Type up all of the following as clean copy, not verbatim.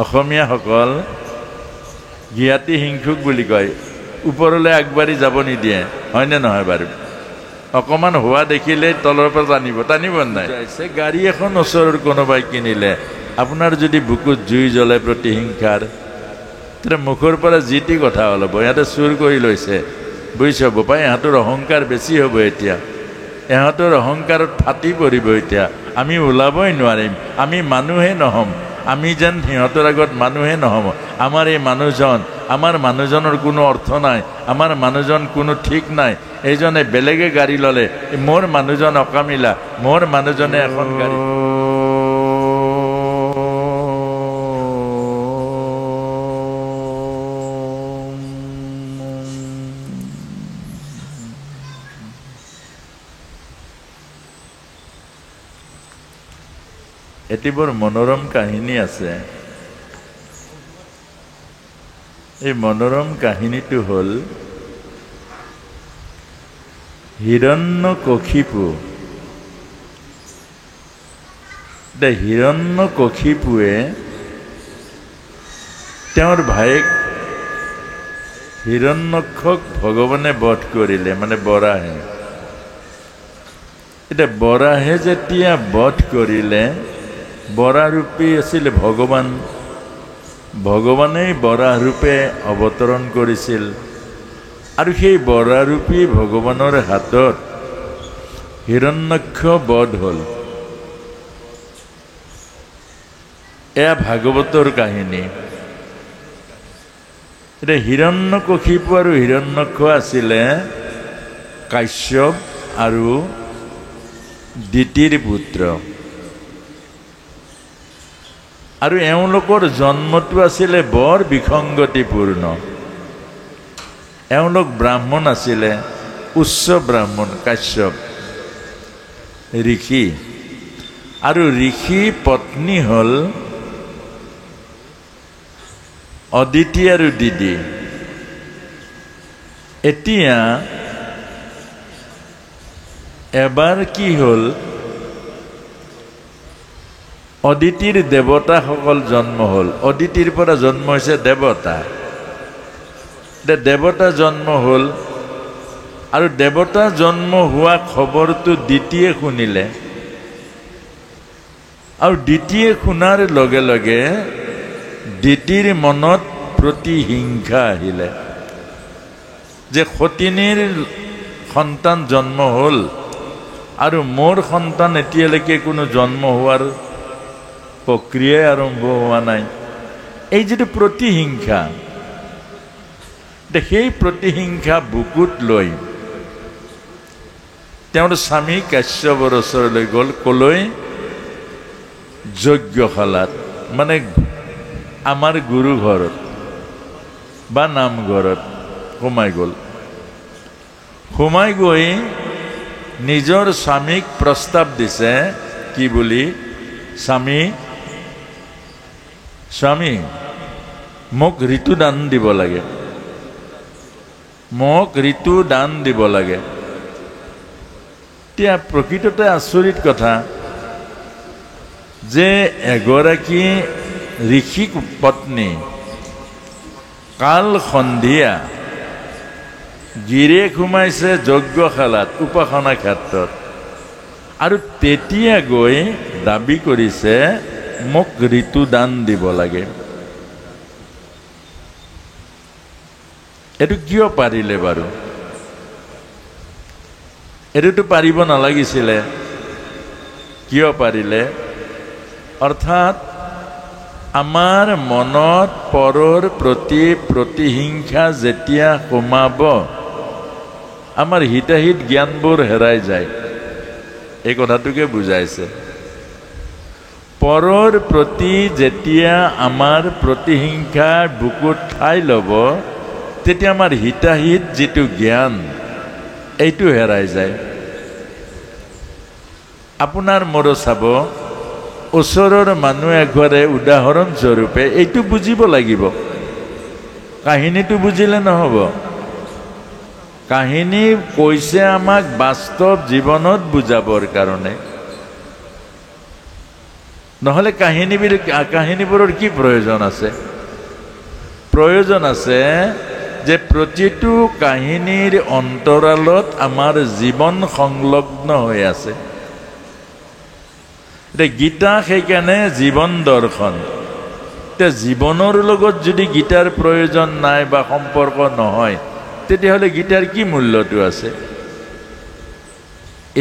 অসমীয়াসকল জ্ঞাতি হিংসুক বুলি কয়, ওপৰলৈ আগবাঢ়ি যাব নিদিয়ে, হয়নে নহয় বাৰু? অকণমান হোৱা দেখিলেই তলৰ পৰা টানিব নাই। গাড়ী এখন ওচৰৰ কোনোবাই কিনিলে, আপোনাৰ যদি বুকুত জুই জ্বলে প্ৰতিহিংসাৰ, তেতিয়া মুখৰ পৰা যি টি কথা ওলাব, ইহঁতে চুৰ কৰি লৈছে, বুজিছ বোপাই, ইহঁতৰ অহংকাৰ বেছি হ'ব এতিয়া, ইহঁতৰ অহংকাৰত ফাটি পৰিব এতিয়া, আমি ওলাবই নোৱাৰিম, আমি মানুহে নহ'ম, আমি যেন সিহঁতৰ আগত মানুহে নহ'ম। আমাৰ এই মানুহজন, আমাৰ মানুহজনৰ কোনো অৰ্থ নাই, আমাৰ মানুহজন কোনো ঠিক নাই, এইজনে বেলেগে গাড়ী ল'লে, মোৰ মানুহজন অকামিলা, মোৰ মানুহজনে এখন গাড়ী। এটি বৰ মনোৰম কাহিনী আছে। এই মনোৰম কাহিনীটো হ'ল হিৰণ্যকশিপু। হিৰণ্যকশিপুৱে তেওঁৰ ভায়েক হিৰণ্যক্ষক ভগৱানে বধ কৰিলে, মানে বৰাহে। এতিয়া বৰাহে যেতিয়া বধ কৰিলে, বৰাৰূপী আছিল ভগৱান, ভগৱানেই বৰাৰূপে অৱতৰণ কৰিছিল, আৰু সেই বৰাৰূপী ভগৱানৰ হাতত হিৰণ্যক্ষ বধ হ'ল। এয়া ভাগৱতৰ কাহিনী। এতিয়া হিৰণ্যকশিপু আৰু হিৰণ্যক্ষ আছিলে কাশ্যপ আৰু দিতিৰ পুত্ৰ, আৰু এওঁলোকৰ জন্মটো আছিলে বৰ বিসংগতিপূৰ্ণ। এওঁলোক ব্ৰাহ্মণ আছিলে, উচ্চ ব্ৰাহ্মণ কাশ্যপ ঋষি, আৰু ঋষি পত্নী হ'ল অদিতি আৰু দিদি। এতিয়া এবাৰ কি হ'ল, অদিতিৰ দেৱতাসকল জন্ম হ'ল, অদিতিৰ পৰা জন্ম হৈছে দেৱতা। দেৱতা জন্ম হ'ল, আৰু দেৱতা জন্ম হোৱা খবৰটো দিতিয়ে শুনিলে, আৰু দিতিয়ে শুনাৰ লগে লগে দিতিৰ মনত প্ৰতিহিংসা আহিলে যে সতিনীৰ সন্তান জন্ম হ'ল, আৰু মোৰ সন্তান এতিয়ালৈকে কোনো জন্ম হোৱাৰ প্ৰক্ৰিয়াই আৰম্ভ হোৱা নাই। এই যিটো প্ৰতিহিংসা, সেই প্ৰতিহিংসা বুকুত লৈ তেওঁৰ স্বামী কাশ্যপৰ ওচৰলৈ গ'ল। ক'লৈ? যজ্ঞশালাত, মানে আমাৰ গুৰু ঘৰত বা নামঘৰত সোমাই গ'ল। সোমাই গৈ নিজৰ স্বামীক প্ৰস্তাৱ দিছে, কি বুলি? স্বামী, মোক ঋতু দান দিব লাগে, মোক ঋতু দান দিব লাগে। এতিয়া প্ৰকৃততে আচৰিত কথা যে এগৰাকী ঋষিক পত্নী কাল সন্ধিয়া গিৰিয়েক সোমাইছে যজ্ঞশালাত, উপাসনা ক্ষেত্ৰত, আৰু তেতিয়া গৈ দাবী কৰিছে মোক ঋতু দান দিব লাগে। এইটো কিয় পাৰিলে বাৰু? এইটোতো পাৰিব নালাগিছিলে, কিয় পাৰিলে? অৰ্থাৎ আমাৰ মনত পৰৰ প্ৰতি প্ৰতিহিংসা যেতিয়া সোমাব, আমাৰ হিতাহিত জ্ঞানবোৰ হেৰাই যায়। এই কথাটোকে বুজাইছে। পৰৰ প্ৰতি যেতিয়া আমাৰ প্ৰতিহিংসাৰ বুকুত ঠাই ল'ব, তেতিয়া আমাৰ হিতাহিত যিটো জ্ঞান, এইটো হেৰাই যায়। আপোনাৰ মোৰো চাব, ওচৰৰ মানুহ এঘৰে উদাহৰণস্বৰূপে এইটো বুজিব লাগিব। কাহিনীটো বুজিলে নহ'ব। কাহিনী কৈছে আমাক বাস্তৱ জীৱনত বুজাবৰ কাৰণে নহ'লে কাহিনীবোৰৰ কি প্ৰয়োজন আছে? প্ৰয়োজন আছে যে প্ৰতিটো কাহিনীৰ অন্তৰালত আমাৰ জীৱন সংলগ্ন হৈ আছে। এতিয়া গীতা সেইকাৰণে জীৱন দৰ্শন। এতিয়া জীৱনৰ লগত যদি গীতাৰ প্ৰয়োজন নাই বা সম্পৰ্ক নহয়, তেতিয়াহ'লে গীতাৰ কি মূল্যটো আছে?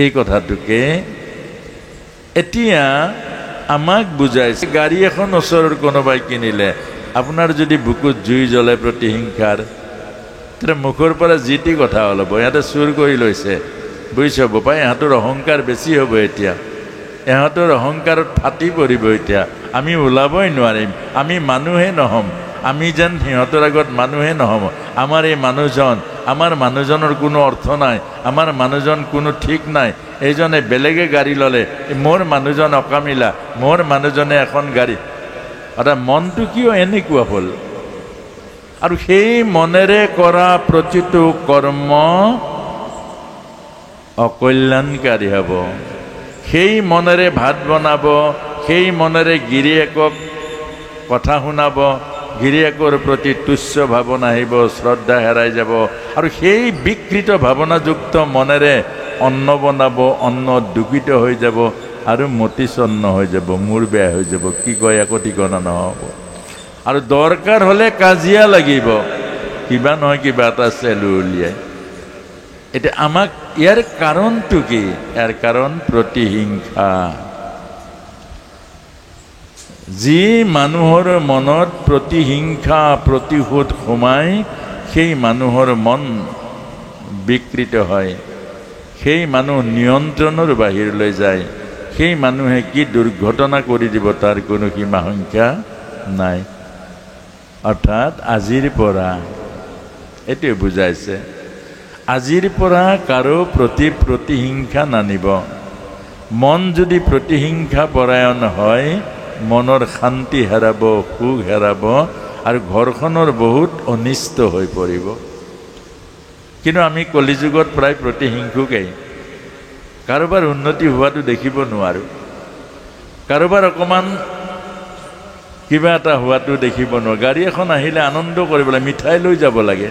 এই কথাটোকে এতিয়া আমাক বুজাইছে। গাড়ী এখন ওচৰৰ কোনোবাই কিনিলে, আপোনাৰ যদি বুকুত জুই জ্বলে প্ৰতিহিংসাৰ, তেতিয়া মুখৰ পৰা যি টি কথা ওলাব, ইহঁতে চুৰ কৰি লৈছে, বুজিছ বোপাই, ইহঁতৰ অহংকাৰ বেছি হ'ব, এতিয়া ইহঁতৰ অহংকাৰত ফাটি পৰিব, এতিয়া আমি ওলাবই নোৱাৰিম, আমি মানুহে নহ'ম, আমি যেন সিহঁতৰ আগত মানুহে নহ'ম। আমাৰ এই মানুহজন, আমাৰ মানুহজনৰ কোনো অৰ্থ নাই, আমাৰ মানুহজন কোনো ঠিক নাই, এইজনে বেলেগে গাড়ী ল'লে, মোৰ মানুহজন অকামিলা, মোৰ মানুহজনে এখন গাড়ী। অৰ্থাৎ মনটো কিয় এনেকুৱা হ'ল? আৰু সেই মনেৰে কৰা প্ৰতিটো কৰ্ম অকল্যাণকাৰী হ'ব। সেই মনেৰে ভাত বনাব, সেই মনেৰে গিৰিয়েকক কথা শুনাব, গিৰিয়েকৰ প্ৰতি তুচ্ছ ভাৱনা আহিব, শ্ৰদ্ধা হেৰাই যাব। আৰু সেই বিকৃত ভাৱনাযুক্ত মনেৰে অন্ন বনাব, অন্ন দূষিত হৈ যাব আৰু মতিচন্ন হৈ যাব, মূৰ বেয়া হৈ যাব, কি কয় একো ঠিকনা নহ'ব। আৰু দৰকাৰ হ'লে কাজিয়া লাগিব, কিবা নহয় কিবা এটা চেলু উলিয়াই। এতিয়া আমাক ইয়াৰ কাৰণটো কি? ইয়াৰ কাৰণ প্ৰতিহিংসা। যি মানুহৰ মনত প্ৰতিহিংসা প্ৰতিশোধ সোমায়, সেই মানুহৰ মন বিকৃত হয়, সেই মানুহ নিয়ন্ত্ৰণৰ বাহিৰলৈ যায়, সেই মানুহে কি দুৰ্ঘটনা কৰি দিব তাৰ কোনো সীমা সংখ্যা নাই। অৰ্থাৎ আজিৰ পৰা এইটোৱে বুজাইছে, আজিৰ পৰা কাৰো প্ৰতি প্ৰতিহিংসা নানিব। মন যদি প্ৰতিহিংসা পৰায়ণ হয়, মনৰ শান্তি হেৰাব, সুখ হেৰাব আৰু ঘৰখনৰ বহুত অনিষ্ট হৈ পৰিব। কিন্তু আমি কলিযুগত প্ৰায় প্ৰতিহিংসুকেই। কাৰোবাৰ উন্নতি হোৱাটো দেখিব নোৱাৰোঁ, কাৰোবাৰ অকণমান কিবা এটা হোৱাটো দেখিব নোৱাৰোঁ। গাড়ী এখন আহিলে আনন্দ কৰিবলৈ মিঠাই লৈ যাব লাগে।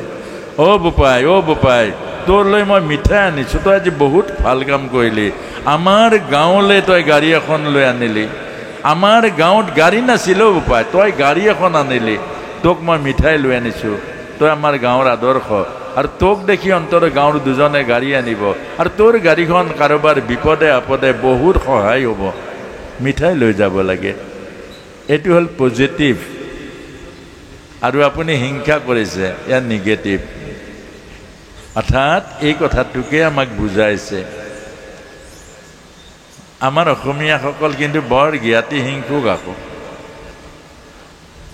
অ' বোপাই, তোৰলৈ মই মিঠাই আনিছোঁ, তই আজি বহুত ভাল কাম কৰিলি, আমাৰ গাঁৱলৈ তই গাড়ী এখন লৈ আনিলি, আমাৰ গাঁৱত গাড়ী নাছিল অ' বোপাই, তই গাড়ী এখন আনিলি, তোক মই মিঠাই লৈ আনিছোঁ, তই আমাৰ গাঁৱৰ আদৰ্শ। আৰু তোক দেখি অন্তৰ গাঁৱৰ দুজনে গাড়ী আনিব, আৰু তোৰ গাড়ীখন কাৰোবাৰ বিপদে আপদে বহুত সহায় হ'ব, মিঠাই লৈ যাব লাগে। এইটো হ'ল পজিটিভ। আৰু আপুনি হিংসা কৰিছে, ইয়াৰ নিগেটিভ। অৰ্থাৎ এই কথাটোকে আমাক বুজাইছে। আমাৰ অসমীয়াসকল কিন্তু বৰ জ্ঞাতি হিংসুক। আকৌ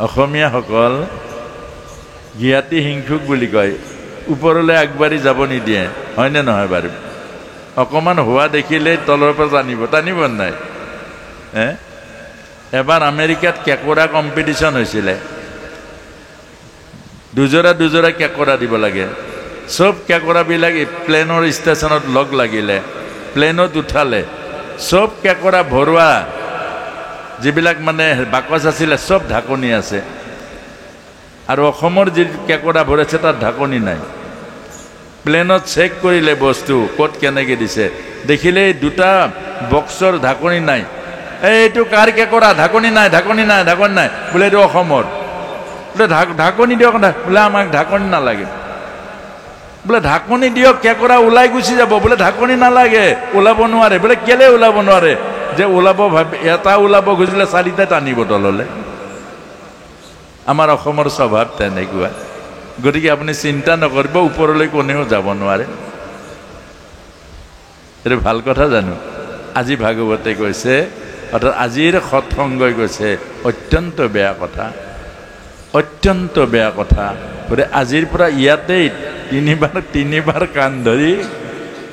অসমীয়াসকল জ্ঞাতি হিংসুক বুলি কয়, ওপৰলৈ আগবাঢ়ি যাব নিদিয়ে, হয়নে নহয় বাৰু? অকণমান হোৱা দেখিলেই তলৰ পৰা টানিব নাই। এবাৰ আমেৰিকাত কেঁকোৰা কম্পিটিশ্যন হৈছিলে, দুজোৰা কেঁকোৰা দিব লাগে। চব কেঁকোৰাবিলাক প্লেনৰ ষ্টেচনত লগ লাগিলে, প্লেনত উঠালে, চব কেঁকোৰা ভৰোৱা যিবিলাক মানে বাকচ আছিলে চব ঢাকনি আছে, আৰু অসমৰ যি কেঁকোৰা ভৰাইছে তাত ঢাকনি নাই। প্লেনত চেক কৰিলে বস্তু ক'ত কেনেকৈ দিছে, দেখিলে দুটা বক্সৰ ঢাকনি নাই। এইটো কাৰ কেঁকোৰা? ঢাকনি নাই বোলে, এইটো অসমৰ। বোলে ঢাকনি দিয়ক, বোলে আমাক ঢাকনি নালাগে। বোলে ঢাকনি দিয়ক, কেঁকোৰা ওলাই গুচি যাব, বোলে ঢাকনি নালাগে, ওলাব নোৱাৰে। বোলে কেলে ওলাব নোৱাৰে? যে ওলাব এটা ওলাব খুজিলে চাৰিটা টানিব তললে। আমাৰ অসমৰ স্বভাৱ তেনেকুৱা। গতিকে আপুনি চিন্তা নকৰিব, ওপৰলৈ কোনেও যাব নোৱাৰে। এইটো ভাল কথা জানো? আজি ভাগৱতে কৈছে, অৰ্থাৎ আজিৰ সৎসংগই কৈছে অত্যন্ত বেয়া কথা, অত্যন্ত বেয়া কথা। গতিকে আজিৰ পৰা ইয়াতেই তিনিবাৰ কাণ ধৰি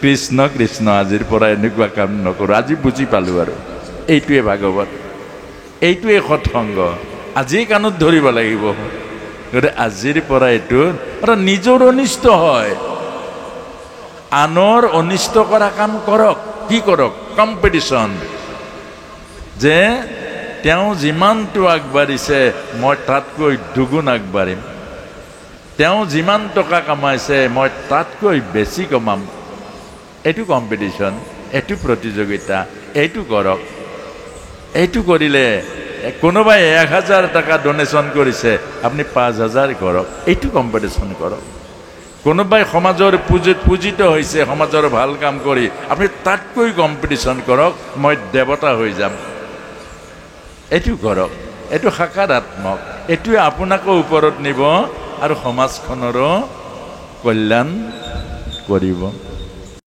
কৃষ্ণ কৃষ্ণ, আজিৰ পৰা এনেকুৱা কাম নকৰোঁ। আজি বুজি পালোঁ আৰু এইটোৱে ভাগৱত, এইটোৱে সৎসংগ। আজি কাণত ধৰিব লাগিব। গতিকে আজিৰ পৰা এইটো অৰ্থাৎ নিজৰ অনিষ্ট হয়, আনৰ অনিষ্ট কৰা কাম কৰক। কি কৰক? কম্পিটিশ্যন। যে তেওঁ যিমানটো আগবাঢ়িছে মই তাতকৈ দুগুণ আগবাঢ়িম, তেওঁ যিমান টকা কামাইছে মই তাতকৈ বেছি কমাম। এইটো কম্পিটিশ্যন, এইটো প্ৰতিযোগিতা, এইটো কৰক। এইটো কৰিলে কোনোবাই 1000 টাকা ডোনেশ্যন কৰিছে, আপুনি 5000 কৰক। এইটো কম্পিটিশ্যন কৰক। কোনোবাই সমাজৰ পূজিত হৈছে সমাজৰ ভাল কাম কৰি, আপুনি তাতকৈ কম্পিটিশ্যন কৰক, মই দেৱতা হৈ যাম। এইটো কৰক। এইটো সাকাৰাত্মক। এইটোৱে আপোনাকো ওপৰত নিব আৰু সমাজখনৰো কল্যাণ কৰিব।